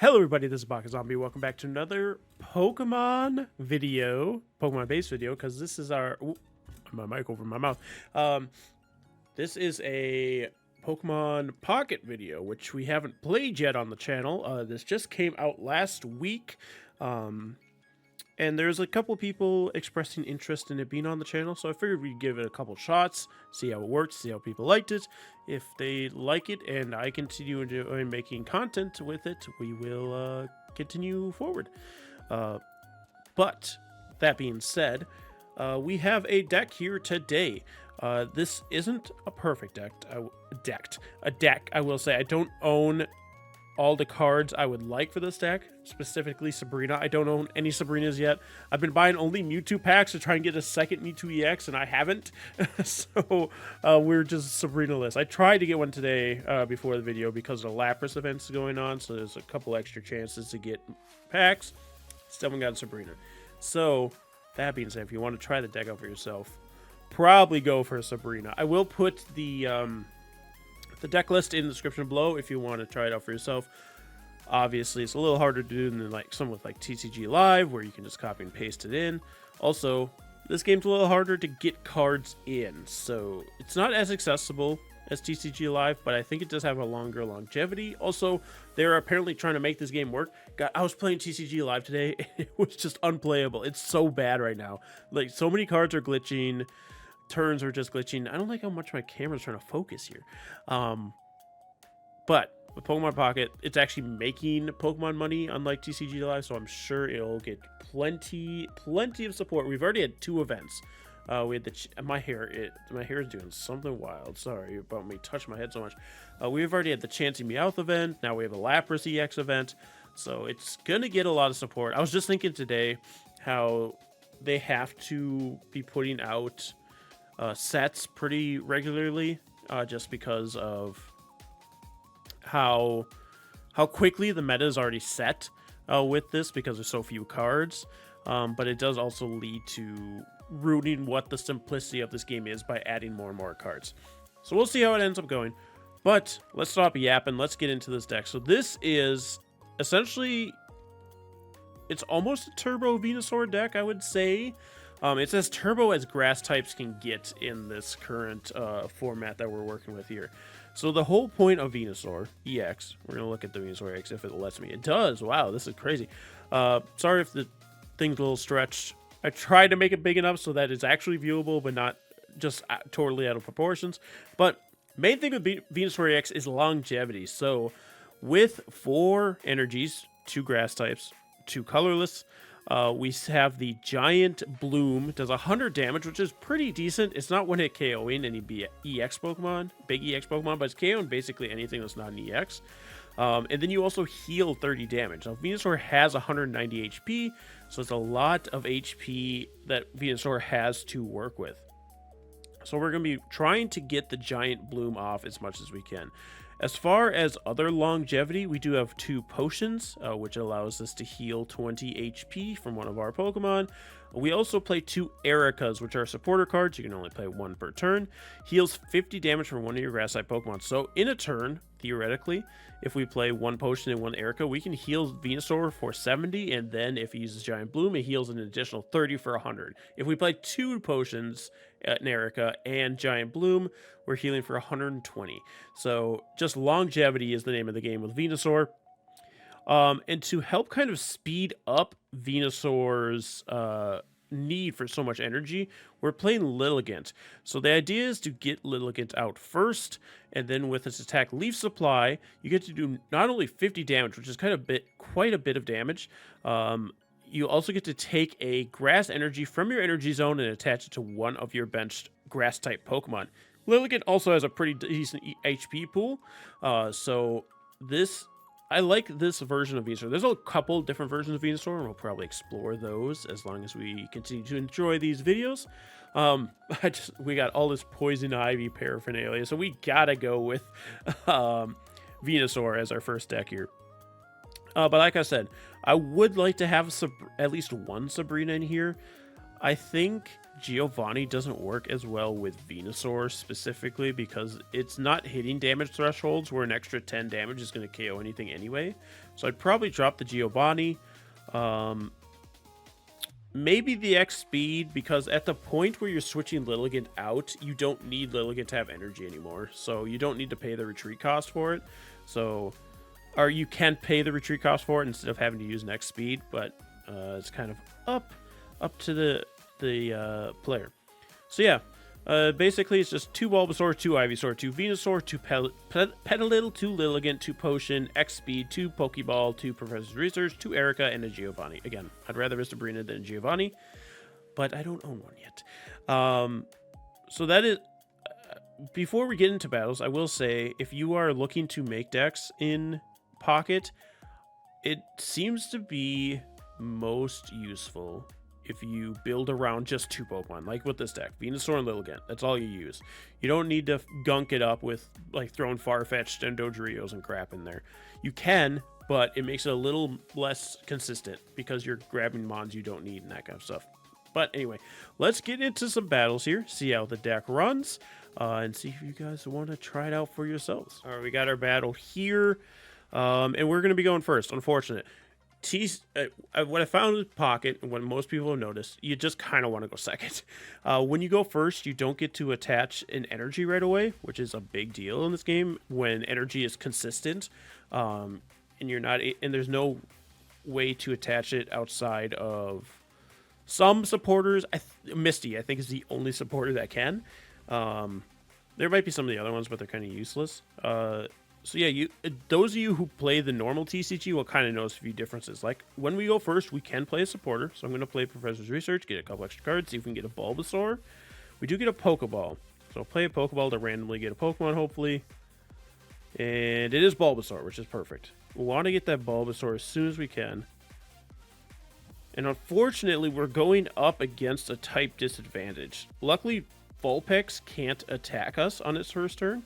Hello everybody, this is Zombie. Welcome back to another Pokemon video, Pokemon-based video, because this is our... Ooh, my mic over my mouth. This is a Pokemon Pocket video, which we haven't played yet on the channel. This just came out last week, and there's a couple people expressing interest in it being on the channel, so I figured we'd give it a couple shots, see how it works, see how people liked it. If they like it and I continue enjoying making content with it, we will continue forward. But that being said, we have a deck here today. This isn't a perfect deck. I will say I don't own all the cards I would like for this deck, specifically Sabrina. I don't own any Sabrinas yet. I've been buying only Mewtwo packs to try and get a second Mewtwo EX, and I haven't. So we're just Sabrina-less. I tried to get one today before the video because the Lapras event's going on, so there's a couple extra chances to get packs. Still haven't gotten Sabrina. So that being said, if you want to try the deck out for yourself, probably go for Sabrina. I will put the deck list in the description below if you want to try it out for yourself. Obviously, it's a little harder to do than like some with like TCG Live, where you can just copy and paste it in. Also, this game's a little harder to get cards in, so it's not as accessible as TCG Live, but I think it does have a longer longevity. Also, they're apparently trying to make this game work. God, I was playing TCG Live today, and it was just unplayable. It's so bad right now. Like, so many cards are glitching. Turns are just glitching. I don't like how much my camera's trying to focus here. But with Pokemon Pocket, it's actually making Pokemon money, unlike TCG Live, so I'm sure it'll get plenty of support. We've already had 2 events. We had my hair is doing something wild. Sorry about me touching my head so much. We've already had the Chansey Meowth event. Now we have a Lapras EX event, so it's gonna get a lot of support. I was just thinking today how they have to be putting out sets pretty regularly, just because of how quickly the meta is already set with this, because there's so few cards. But it does also lead to ruining what the simplicity of this game is by adding more and more cards. So we'll see how it ends up going. But let's stop yapping. Let's get into this deck. So this is essentially, it's almost a Turbo Venusaur deck, I would say. It's as turbo as grass types can get in this current format that we're working with here. So the whole point of Venusaur EX, we're going to look at the Venusaur EX if it lets me. It does. Wow, this is crazy. Sorry if the thing's a little stretched. I tried to make it big enough so that it's actually viewable, but not just totally out of proportions. But main thing with Venusaur EX is longevity. So with 4 energies, 2 grass types, 2 colorless, we have the Giant Bloom. Does 100 damage, which is pretty decent. It's not one-hit KOing any EX Pokemon, big EX Pokemon, but it's KOing basically anything that's not an EX. And then you also heal 30 damage. Now, Venusaur has 190 HP, so it's a lot of HP that Venusaur has to work with. So we're going to be trying to get the Giant Bloom off as much as we can. As far as other longevity, we do have 2 potions, which allows us to heal 20 HP from one of our Pokemon. We also play 2 Erikas, which are supporter cards. You can only play 1 per turn. Heals 50 damage from one of your grass-type Pokemon. So in a turn, theoretically, if we play 1 potion and 1 Erika, we can heal Venusaur for 70, and then if he uses Giant Bloom, it heals an additional 30 for 100. If we play 2 potions, an Erika and Giant Bloom, we're healing for 120. So just longevity is the name of the game with Venusaur. And to help kind of speed up Venusaur's need for so much energy, we're playing Lilligant. So the idea is to get Lilligant out first, and then with its attack Leaf Supply, you get to do not only 50 damage, which is quite a bit of damage. You also get to take a grass energy from your energy zone and attach it to one of your benched grass type Pokemon. Lilligant also has a pretty decent HP pool, so I like this version of Venusaur. There's a couple different versions of Venusaur, and we'll probably explore those as long as we continue to enjoy these videos. We got all this Poison Ivy paraphernalia, so we gotta go with Venusaur as our first deck here. But like I said, I would like to have at least 1 Sabrina in here. I think Giovanni doesn't work as well with Venusaur specifically because it's not hitting damage thresholds where an extra 10 damage is going to KO anything anyway. So I'd probably drop the Giovanni. Maybe the X speed, because at the point where you're switching Lilligant out, you don't need Lilligant to have energy anymore. So you don't need to pay the retreat cost for it. So, or you can pay the retreat cost for it instead of having to use an X speed, but it's kind of up to the player. So yeah, basically it's just 2 Bulbasaur, 2 Ivysaur, 2 Venusaur, 2 Petilil, 2 Lilligant, 2 Potion, X Speed, 2 Pokeball, 2 Professor's Research, 2 Erika, and a Giovanni. Again, I'd rather Mr. Brina than Giovanni, but I don't own one yet. So that is... before we get into battles, I will say, if you are looking to make decks in Pocket, it seems to be most useful if you build around just 2 Pokemon, like with this deck, Venusaur and Lilligant. That's all you use. You don't need to gunk it up with like throwing Farfetch'd and Dodrios and crap in there. You can, but it makes it a little less consistent because you're grabbing mons you don't need and that kind of stuff. But anyway, let's get into some battles here, see how the deck runs, and see if you guys want to try it out for yourselves. All right, we got our battle here, and we're going to be going first, unfortunate. What I found with Pocket, and what most people have noticed, you just kind of want to go second. When you go first, you don't get to attach an energy right away, which is a big deal in this game when energy is consistent, and you're not, and there's no way to attach it outside of some supporters. Misty, I think, is the only supporter that can. There might be some of the other ones, but they're kind of useless. So yeah, those of you who play the normal TCG will kind of notice a few differences. Like, when we go first, we can play a supporter. So I'm going to play Professor's Research, get a couple extra cards, see if we can get a Bulbasaur. We do get a Pokeball. So I'll play a Pokeball to randomly get a Pokemon, hopefully. And it is Bulbasaur, which is perfect. We want to get that Bulbasaur as soon as we can. And unfortunately, we're going up against a type disadvantage. Luckily, Vulpix can't attack us on its first turn.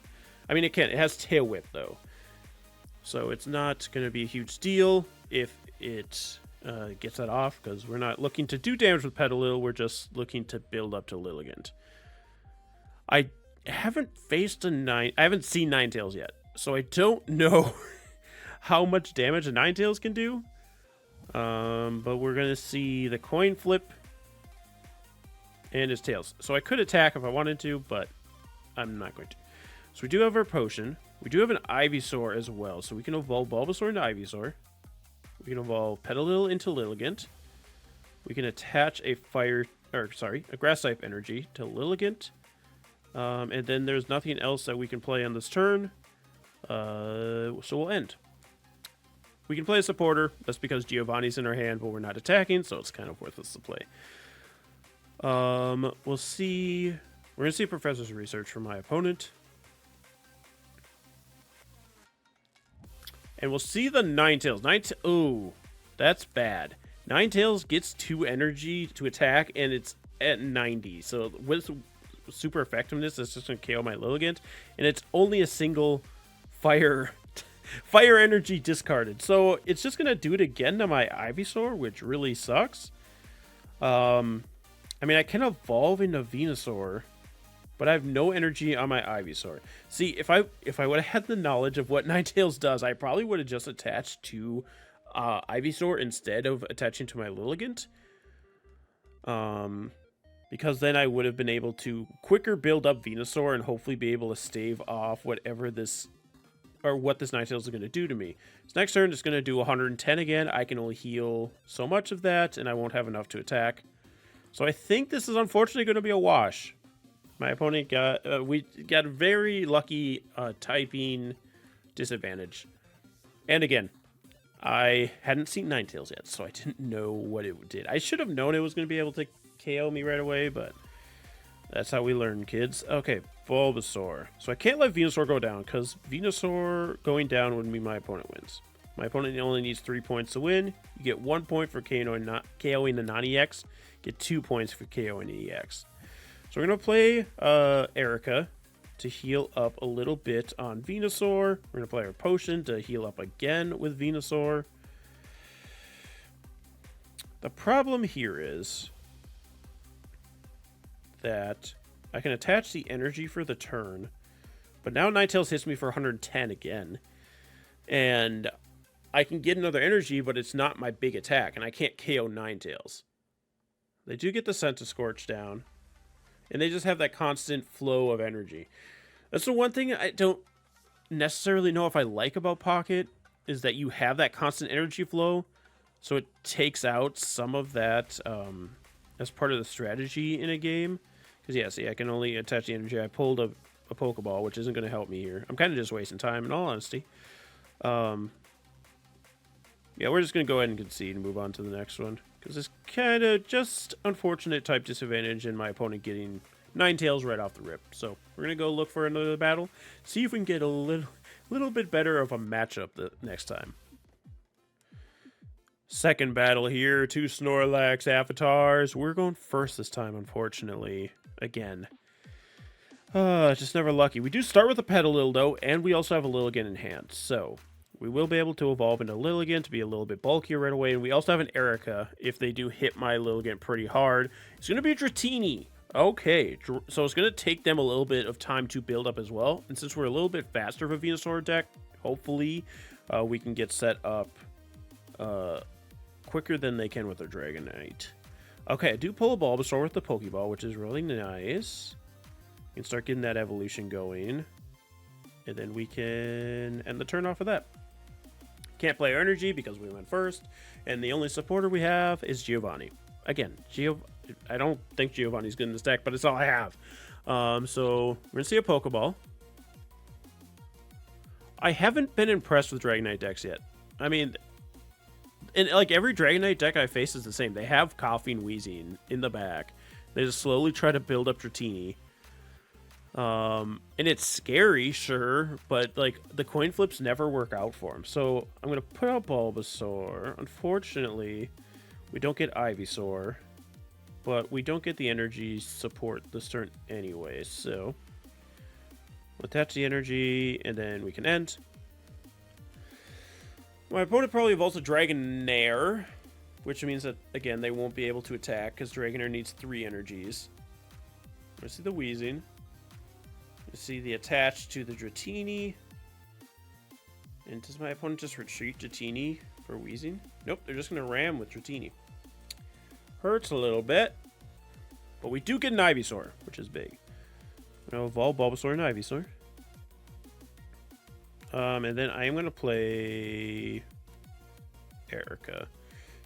I mean, it can. It has Tail Whip, though. So it's not going to be a huge deal if it gets that off, because we're not looking to do damage with Petilil. We're just looking to build up to Lilligant. I haven't faced a I haven't seen Ninetales yet, so I don't know how much damage a Ninetales can do. But we're going to see the coin flip and his tails. So I could attack if I wanted to, but I'm not going to. So we do have our potion. We do have an Ivysaur as well. So we can evolve Bulbasaur into Ivysaur. We can evolve Petilil into Lilligant. We can attach a grass type energy to Lilligant. And then there's nothing else that we can play on this turn. So we'll end. We can play a supporter. That's because Giovanni's in our hand, but we're not attacking, so it's kind of worthless to play. We'll see. We're going to see Professor's Research from my opponent. And we'll see the Ninetales. Ooh, that's bad. Ninetales gets 2 energy to attack, and it's at 90. So with super effectiveness, it's just going to KO my Lilligant. And it's only a single fire energy discarded. So it's just going to do it again to my Ivysaur, which really sucks. I mean, I can evolve into Venusaur, but I have no energy on my Ivysaur. See, if I would have had the knowledge of what Ninetales does, I probably would have just attached to Ivysaur instead of attaching to my Lilligant. Because then I would have been able to quicker build up Venusaur and hopefully be able to stave off whatever this, or what this Ninetales is going to do to me. So next turn, it's going to do 110 again. I can only heal so much of that, and I won't have enough to attack. So I think this is unfortunately going to be a wash. My opponent we got a very lucky typing disadvantage. And again, I hadn't seen Ninetales yet, so I didn't know what it did. I should have known it was going to be able to KO me right away, but that's how we learn, kids. Okay, Bulbasaur. So I can't let Venusaur go down, because Venusaur going down would mean my opponent wins. My opponent only needs 3 points to win. You get 1 point for KOing the non-EX. Get 2 points for KOing the EX. So we're going to play Erika to heal up a little bit on Venusaur. We're going to play our potion to heal up again with Venusaur. The problem here is that I can attach the energy for the turn, but now Ninetales hits me for 110 again. And I can get another energy, but it's not my big attack, and I can't KO Ninetales. They do get the Scorch down, and they just have that constant flow of energy. That's the one thing I don't necessarily know if I like about Pocket, is that you have that constant energy flow, so it takes out some of that as part of the strategy in a game. Because, yeah, see, I can only attach the energy. I pulled a Pokeball, which isn't going to help me here. I'm kind of just wasting time, in all honesty. Yeah, we're just going to go ahead and concede and move on to the next one. Because it's kind of just unfortunate type disadvantage in my opponent getting Ninetales right off the rip. So we're going to go look for another battle. See if we can get a little bit better of a matchup the next time. Second battle here. 2 Snorlax avatars. We're going first this time, unfortunately. Again. Just never lucky. We do start with a Petilil, though, and we also have a Lilligant in hand. So we will be able to evolve into Lilligant to be a little bit bulkier right away. And we also have an Erika if they do hit my Lilligant pretty hard. It's going to be a Dratini. Okay, so it's going to take them a little bit of time to build up as well. And since we're a little bit faster of a Venusaur deck, hopefully we can get set up quicker than they can with their Dragonite. Okay, I do pull a Bulbasaur with the Pokeball, which is really nice. We can start getting that evolution going. And then we can end the turn off of that. Can't play our energy because we went first. And the only supporter we have is Giovanni. Again, I don't think Giovanni's good in this deck, but it's all I have. So we're going to see a Pokeball. I haven't been impressed with Dragonite decks yet. I mean, and like every Dragonite deck I face is the same. They have Coughing, Wheezing in the back. They just slowly try to build up Dratini. And it's scary, sure, but like the coin flips never work out for him. So I'm going to put out Bulbasaur. Unfortunately, we don't get Ivysaur, but we don't get the energy support this turn anyway. So we'll attach the energy, and then we can end. My opponent probably evolves a Dragonair, which means that, again, they won't be able to attack because Dragonair needs 3 energies. I see the Wheezing. I see the attach to the Dratini. And does my opponent just retreat Dratini for Wheezing? Nope, they're just going to ram with Dratini. Hurts a little bit. But we do get an Ivysaur, which is big. I'm going to evolve Bulbasaur and Ivysaur. And then I am going to play Erika.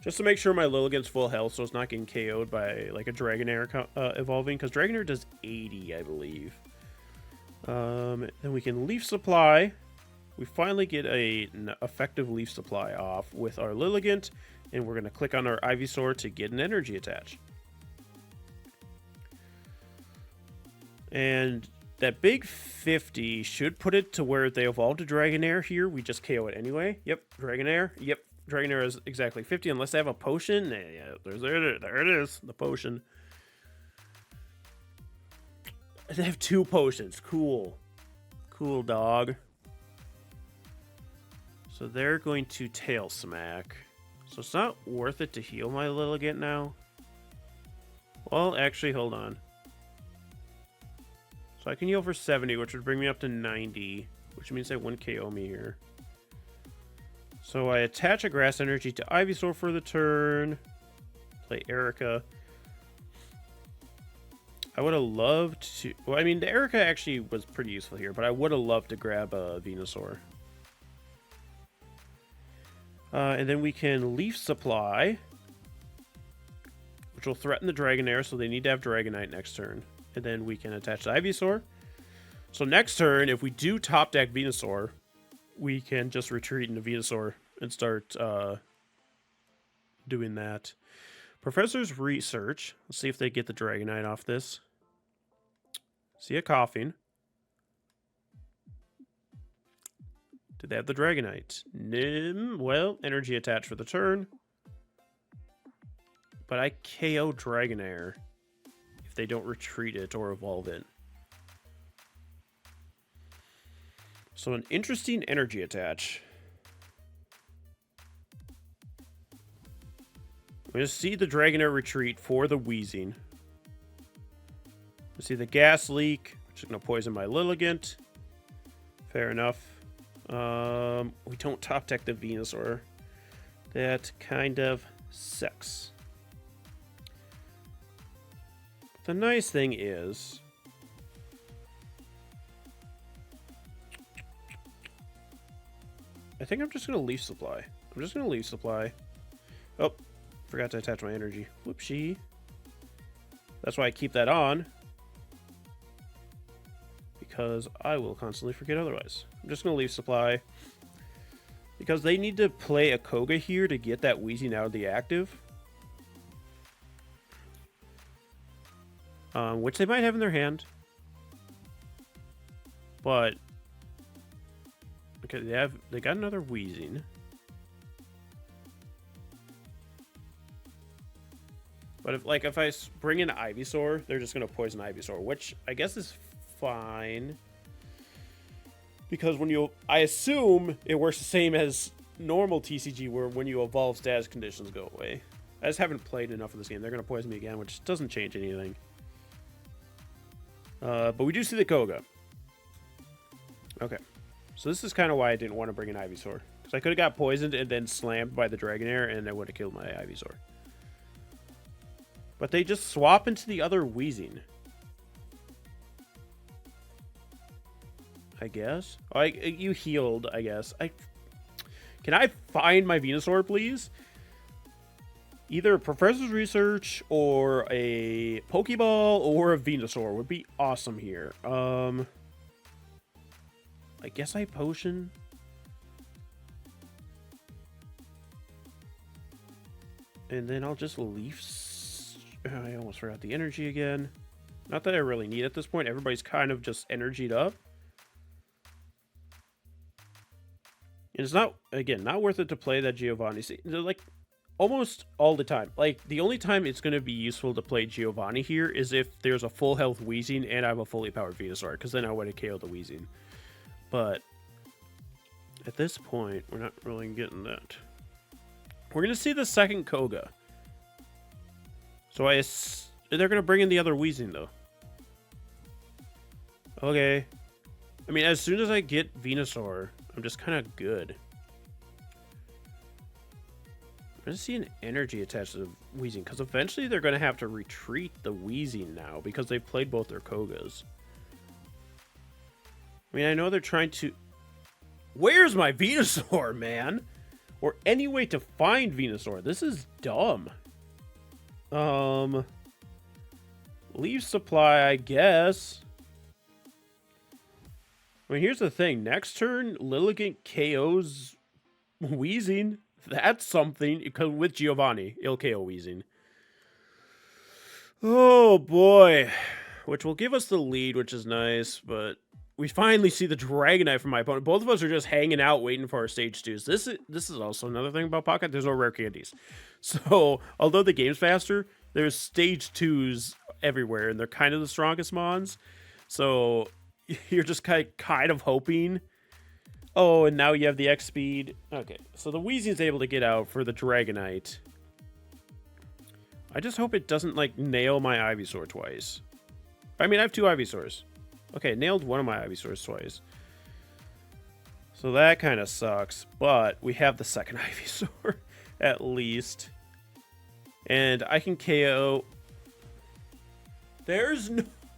Just to make sure my Lilligant's full health, so it's not getting KO'd by like a Dragonair evolving. Because Dragonair does 80, I believe. Then we can Leaf Supply. We finally get an effective Leaf Supply off with our Lilligant. And we're going to click on our Ivysaur to get an energy attach. And that big 50 should put it to where they evolve to Dragonair here. We just KO it anyway. Yep, Dragonair. Yep, Dragonair is exactly 50 unless they have a potion. Yeah, there it is, the potion. They have 2 potions. Cool. Cool, dog. So they're going to Tail Smack. So it's not worth it to heal my Lilligant now. Well, actually, hold on. So I can heal for 70, which would bring me up to 90, which means they wouldn't KO me here. So I attach a Grass Energy to Ivysaur for the turn. Play Erika. I would have loved to... Well, I mean, the Erika actually was pretty useful here, but I would have loved to grab a Venusaur. And then we can Leaf Supply, which will threaten the Dragonair, so they need to have Dragonite next turn. And then we can attach the Ivysaur. So next turn, if we do top deck Venusaur, we can just retreat into Venusaur and start doing that. Professor's Research. Let's see if they get the Dragonite off this. See a Coughing. Did they have the Dragonite? Well, energy attached for the turn. But I KO Dragonair if they don't retreat it or evolve it. So an interesting energy attach. I'm going to see the Dragonair retreat for the Wheezing. See the gas leak, which is going to poison my Lilligant. Fair enough. We don't top deck the Venusaur. That kind of sucks. The nice thing is, I think I'm just going to Leaf Supply. I'm just going to Leaf Supply. Oh, forgot to attach my energy. Whoopsie. That's why I keep that on. Because I will constantly forget otherwise. I'm just going to Leaf Supply. Because they need to play a Koga here to get that Weezing out of the active. Which they might have in their hand. But okay, they got another Weezing. But if I bring in Ivysaur, they're just gonna poison Ivysaur, which I guess is fine. Because I assume it works the same as normal TCG, where when you evolve, status conditions go away. I just haven't played enough of this game. They're gonna poison me again, which doesn't change anything. But we do see the Koga. Okay. So this is kind of why I didn't want to bring in Ivysaur. Because I could have got poisoned and then slammed by the Dragonair, and I would have killed my Ivysaur. But they just swap into the other Weezing. I guess. Oh, you healed, I guess. Can I find my Venusaur, please? Either a Professor's Research or a Pokeball or a Venusaur would be awesome here. I guess I Potion. And then I'll just Leaf... I almost forgot the energy again. Not that I really need at this point. Everybody's kind of just energied up. And it's not, again, not worth it to play that Giovanni. See, they're like... almost all the time. Like, the only time it's going to be useful to play Giovanni here is if there's a full health Weezing and I have a fully powered Venusaur, because then I would have KO'd the Weezing. But at this point, we're not really getting that. We're going to see the second Koga. So they're going to bring in the other Weezing, though. Okay. I mean, as soon as I get Venusaur, I'm just kind of good. I just see an energy attached to the Weezing, because eventually they're going to have to retreat the Weezing now, because they've played both their Kogas. I mean, I know they're trying to... Where's my Venusaur, man? Or any way to find Venusaur. This is dumb. Leaf Supply, I guess. I mean, here's the thing. Next turn, Lilligant KOs Weezing. That's something. With Giovanni, it'll KO Weezing. Oh, boy. Which will give us the lead, which is nice, but we finally see the Dragonite from my opponent. Both of us are just hanging out, waiting for our stage 2s. This is also another thing about Pocket. There's no rare candies. So, although the game's faster, there's stage 2s everywhere, and they're kind of the strongest mons. So, you're just kind of hoping... Oh, and now you have the X speed. Okay, so the Weezing's able to get out for the Dragonite. I just hope it doesn't, like, nail my Ivysaur twice. I mean, I have 2 Ivysaurs. Okay, nailed one of my Ivysaurs twice. So that kind of sucks, but we have the second Ivysaur, at least. And I can KO... There's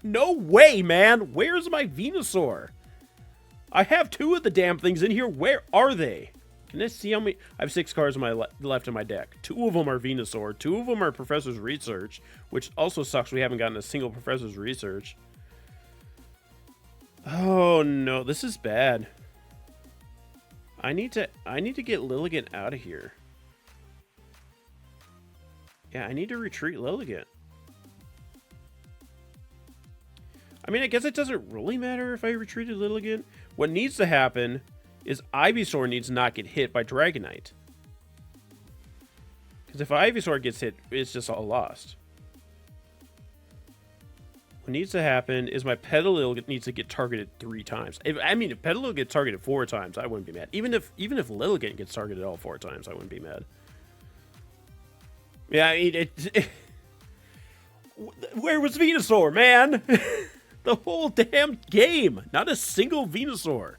no way, man! Where's my Venusaur? I have 2 of the damn things in here. Where are they? Can I see how many? I have 6 cards on my left in my deck. 2 of them are Venusaur. 2 of them are Professor's Research, which also sucks we haven't gotten a single Professor's Research. Oh no, this is bad. I need to get Lilligant out of here. Yeah, I need to retreat Lilligant. I mean, I guess it doesn't really matter if I retreated Lilligant. What needs to happen is Ivysaur needs to not get hit by Dragonite. Because if Ivysaur gets hit, it's just all lost. What needs to happen is my Petilil needs to get targeted 3 times. If Petilil gets targeted 4 times, I wouldn't be mad. Even if Lilligant gets targeted all 4 times, I wouldn't be mad. Yeah, I mean, Where was Venusaur, man? The whole damn game. Not a single Venusaur.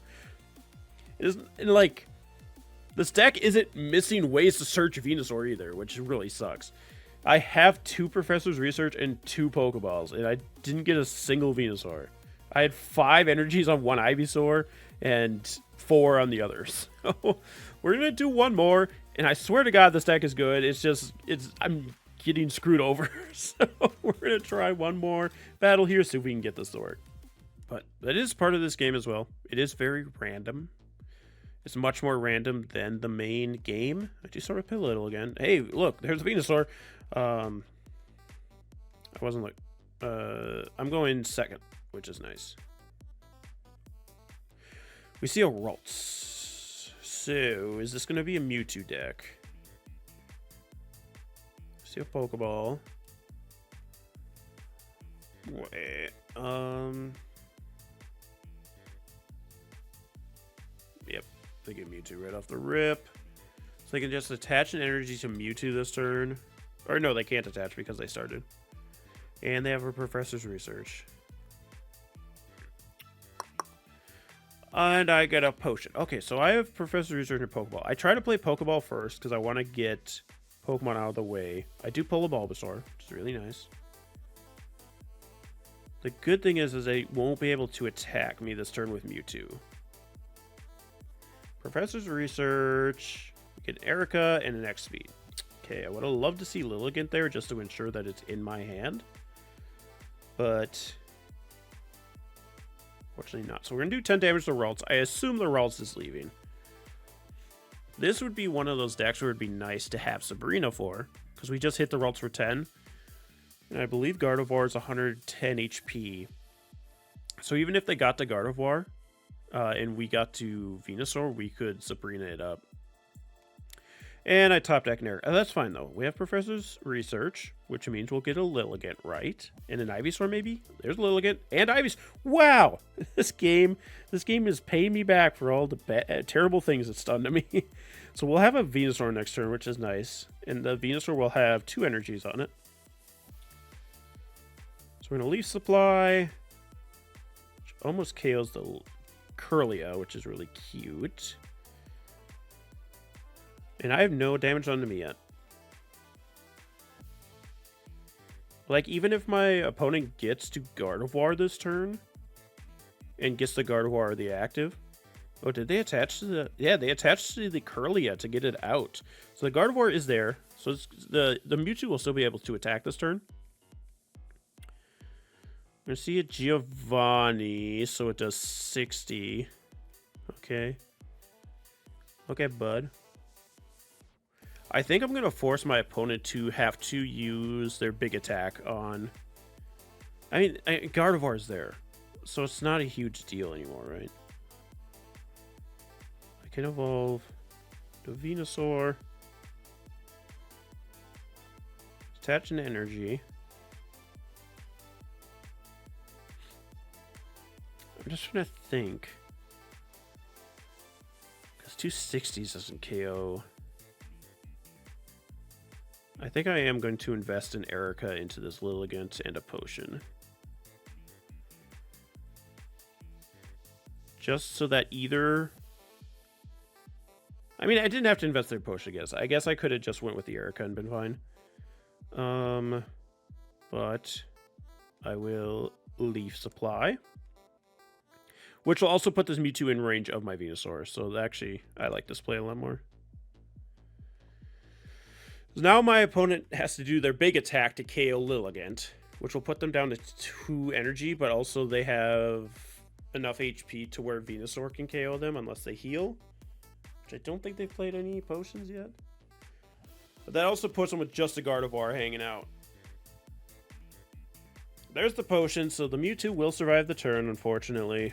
It isn't, and like, this deck isn't missing ways to search Venusaur either, which really sucks. I have 2 Professor's Research and 2 Pokeballs, and I didn't get a single Venusaur. I had 5 energies on one Ivysaur and 4 on the others. So we're gonna do one more, and I swear to God, this deck is good. I'm getting screwed over. So we're gonna try one more battle here, see if we can get this to work. But that is part of this game as well. It is very random. It's much more random than the main game. I do start with Petilil again. Hey, look, there's Venusaur. I wasn't like, I'm going second, which is nice. We see a Ralts. So, is this going to be a Mewtwo deck? See a Pokeball. Wait, yep, they get Mewtwo right off the rip. So they can just attach an energy to Mewtwo this turn. Or no, they can't attach because they started. And they have a Professor's Research. And I get a potion. Okay, so I have Professor's Research and Pokeball. I try to play Pokeball first because I want to get Pokemon out of the way. I do pull a Bulbasaur, which is really nice. The good thing is they won't be able to attack me this turn with Mewtwo. Professor's Research. We get Erika and an X-Speed. Okay, I would have loved to see Lilligant there just to ensure that it's in my hand. But fortunately not. So we're going to do 10 damage to Ralts. I assume the Ralts is leaving. This would be one of those decks where it would be nice to have Sabrina for. Because we just hit the Ralts for 10. And I believe Gardevoir is 110 HP. So even if they got to Gardevoir and we got to Venusaur, we could Sabrina it up. And I top deck an Erika. That's fine, though. We have Professor's Research, which means we'll get a Lilligant, right? And an Ivysaur, maybe? There's Lilligant and Ivysaur. Wow! This game is paying me back for all the terrible things it's done to me. So we'll have a Venusaur next turn, which is nice. And the Venusaur will have 2 energies on it. So we're going to Leaf Supply, which almost KOs the Curlia, which is really cute. And I have no damage done to me yet. Like, even if my opponent gets to Gardevoir this turn, and gets the Gardevoir or the active. Oh, did they attach to the... Yeah, they attached to the Curlia to get it out. So the Gardevoir is there. So it's, the Mewtwo will still be able to attack this turn. I'm going to see a Giovanni, so it does 60. Okay. Okay, bud. I think I'm going to force my opponent to have to use their big attack on... I mean, Gardevoir is there, so it's not a huge deal anymore, right? I can evolve to Venusaur. Attach an energy. I'm just trying to think. Because 260s doesn't KO. I think I am going to invest in Erika into this Lilligant and a potion. Just so that either... I mean, I didn't have to invest their potion, I guess. I guess I could have just went with the Erika and been fine. But I will Leaf Supply. Which will also put this Mewtwo in range of my Venusaur. So actually, I like this play a lot more. So now my opponent has to do their big attack to KO Lilligant, which will put them down to 2 energy, but also they have enough HP to where Venusaur can KO them unless they heal, which I don't think they've played any potions yet. But that also puts them with just a Gardevoir hanging out. There's the potion, so the Mewtwo will survive the turn, unfortunately.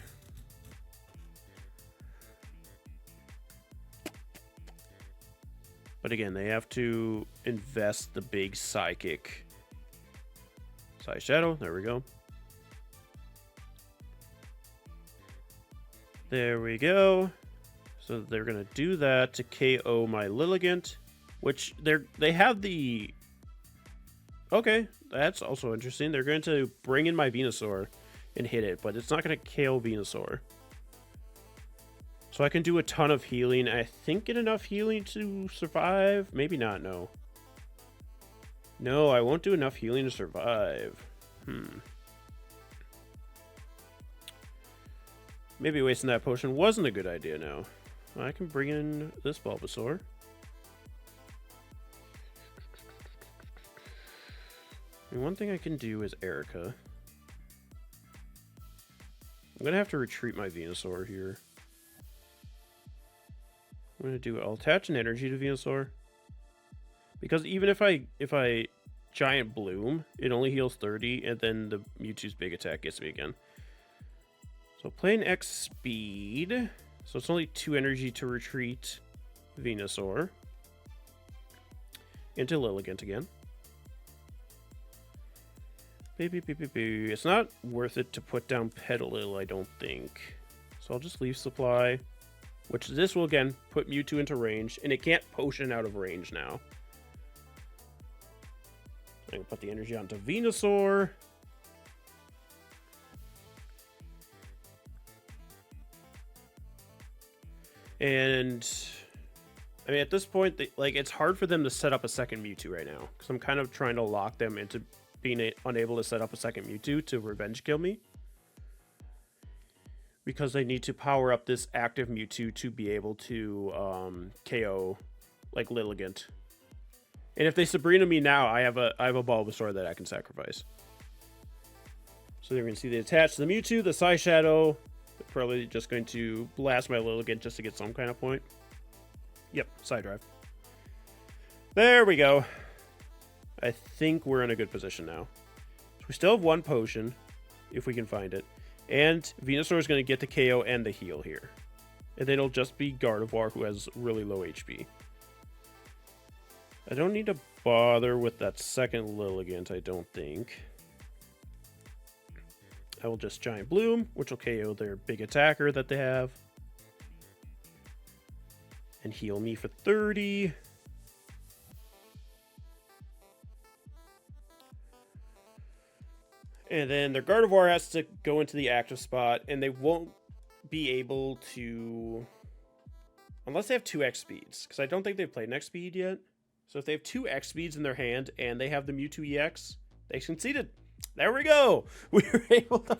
But again, they have to invest the big Psychic. Psy Shadow, there we go. There we go. So they're going to do that to KO my Lilligant, which they have the... Okay, That's also interesting. They're going to bring in my Venusaur and hit it, but it's not going to KO Venusaur. So I can do a ton of healing. I think get enough healing to survive. Maybe not, no. No, I won't do enough healing to survive. Maybe wasting that potion wasn't a good idea now. I can bring in this Bulbasaur. And one thing I can do is Erika. I'm going to have to retreat my Venusaur here. I'm going to do it. I'll attach an energy to Venusaur. Because even if I Giant Bloom, it only heals 30, and then the Mewtwo's big attack gets me again. So playing X speed. So it's only 2 energy to retreat Venusaur. Into Lilligant again. It's not worth it to put down Petilil, I don't think. So I'll just leave supply. Which this will again put Mewtwo into range. And it can't potion out of range now. I can put the energy onto Venusaur. And I mean, at this point, it's hard for them to set up a second Mewtwo right now. Because I'm kind of trying to lock them into being unable to set up a second Mewtwo to revenge kill me. Because they need to power up this active Mewtwo to be able to KO like Lilligant. And if they Sabrina me now, I have a Bulbasaur that I can sacrifice. So they're going to see the attach to the Mewtwo, the Psy Shadow. They're probably just going to blast my Lilligant just to get some kind of point. Yep, side drive. There we go. I think we're in a good position now. So we still have 1 potion, if we can find it. And Venusaur is going to get the KO and the heal here. And then it'll just be Gardevoir, who has really low HP. I don't need to bother with that second Lilligant, I don't think. I will just Giant Bloom, which will KO their big attacker that they have. And heal me for 30. And then their Gardevoir has to go into the active spot, and they won't be able to... Unless they have 2 X speeds, because I don't think they've played an X speed yet. So if they have 2 X speeds in their hand, and they have the Mewtwo EX, they conceded. There we go! We were able to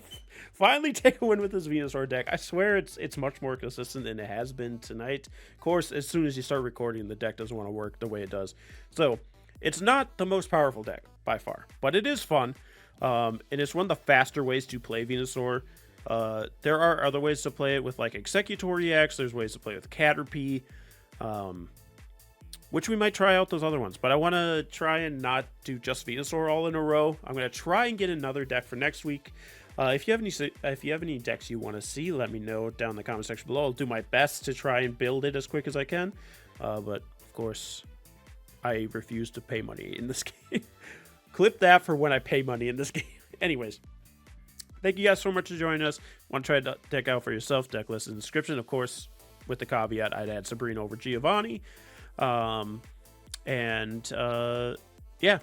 finally take a win with this Venusaur deck. I swear it's much more consistent than it has been tonight. Of course, as soon as you start recording, the deck doesn't want to work the way it does. So, it's not the most powerful deck, by far. But it is fun. And it's one of the faster ways to play Venusaur. There are other ways to play it with like Executor EX. There's ways to play with Caterpie. Which we might try out those other ones. But I want to try and not do just Venusaur all in a row. I'm going to try and get another deck for next week. If you have any decks you want to see, let me know down in the comment section below. I'll do my best to try and build it as quick as I can. But of course, I refuse to pay money in this game. Clip that for when I pay money in this game. Anyways, thank you guys so much for joining us. Want to try the deck out for yourself? Deck list in the description. Of course, with the caveat, I'd add Sabrina over Giovanni. Yeah,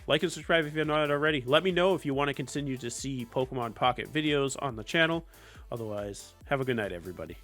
like and subscribe if you're not already. Let me know if you want to continue to see Pokemon Pocket videos on the channel. Otherwise, have a good night, everybody.